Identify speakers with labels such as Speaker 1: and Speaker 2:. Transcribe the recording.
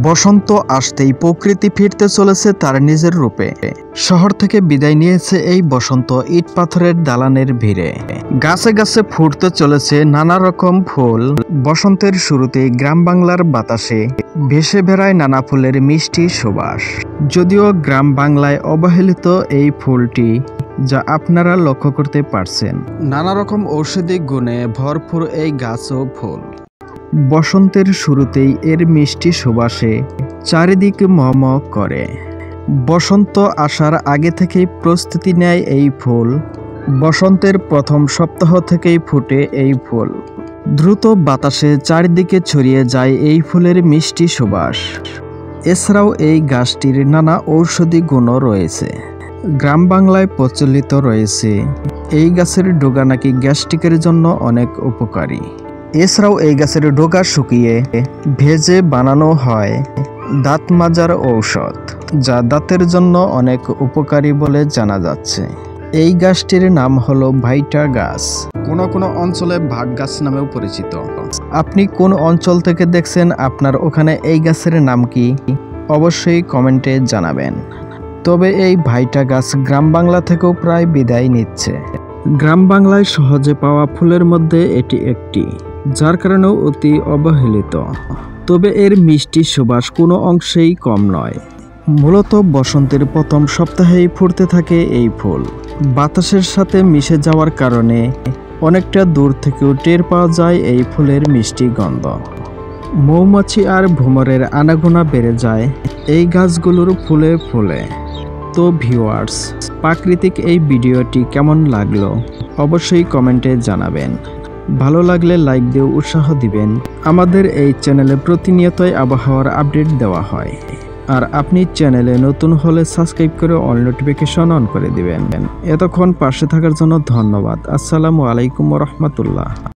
Speaker 1: বসন্ত আসতেই প্রকৃতি ফিরতে চলেছে তার নিজের রূপে। শহর থেকে বিদায় নিয়েছে এই বসন্ত ইট পাথরের দালানের ভিড়ে। গাছে গাছে ফুটতে চলেছে নানা রকম ফুল। বসন্তের শুরুতেই গ্রাম বাংলার বাতাসে ভেসে বেড়ায় নানা ফুলের মিষ্টি সুবাস। যদিও গ্রাম বাংলায় অবহেলিত এই ফুলটি, যা আপনারা লক্ষ্য করতে পারছেন, নানা রকম ঔষধি গুণে ভরপুর এই গাছ ও ফুল। বসন্তের শুরুতেই এর মিষ্টি সুবাসে চারিদিক মহমহ করে। বসন্ত আসার আগে থেকেই প্রস্তুতি নেয় এই ফুল। বসন্তের প্রথম সপ্তাহ থেকেই ফুটে এই ফুল। দ্রুত বাতাসে চারিদিকে ছড়িয়ে যায় এই ফুলের মিষ্টি সুবাস। এছাড়াও এই গাছটির নানা ঔষধি গুণও রয়েছে। গ্রাম বাংলায় প্রচলিত রয়েছে এই গাছের ডগা নাকি গ্যাস্ট্রিকের জন্য অনেক উপকারী। এছাড়াও এই গাছের ডগা শুকিয়ে ভেজে বানানো হয় দাঁত মাজার ঔষধ, যা দাঁতের জন্য অনেক উপকারী বলে জানা যাচ্ছে। এই গাছটির নাম হলো ভাইটা গাছ, কোনো কোনো অঞ্চলে ভাট গাছ নামেও পরিচিত। আপনি কোন অঞ্চল থেকে দেখছেন, আপনার ওখানে এই গাছের নাম কি, অবশ্যই কমেন্টে জানাবেন। তবে এই ভাইটা গাছ গ্রাম বাংলা থেকেও প্রায় বিদায় নিচ্ছে। গ্রাম বাংলায় সহজে পাওয়া ফুলের মধ্যে এটি একটি, যার কারণেও অতি অবহেলিত। তবে এর মিষ্টি সুবাস কোনো অংশেই কম নয়। মূলত বসন্তের প্রথম সপ্তাহেই ফুটতে থাকে এই ফুল। বাতাসের সাথে মিশে যাওয়ার কারণে অনেকটা দূর থেকেও টের পাওয়া যায় এই ফুলের মিষ্টি গন্ধ। মৌমাছি আর ভ্রমরের আনাগোনা বেড়ে যায় এই গাছগুলোর ফুলে ফুলে। তো ভিউয়ার্স, প্রাকৃতিক এই ভিডিওটি কেমন লাগলো অবশ্যই কমেন্টে জানাবেন। ভালো লাগলে লাইক দিয়ে উৎসাহ দিবেন। আমাদের এই চ্যানেলে প্রতিনিয়তই আবহাওয়ার আপডেট দেওয়া হয়। আর আপনি চ্যানেলে নতুন হলে সাবস্ক্রাইব করে অল নোটিফিকেশন অন করে দিবেন। এতক্ষণ পাশে থাকার জন্য ধন্যবাদ। আসসালামু আলাইকুম ওয়া রাহমাতুল্লাহ।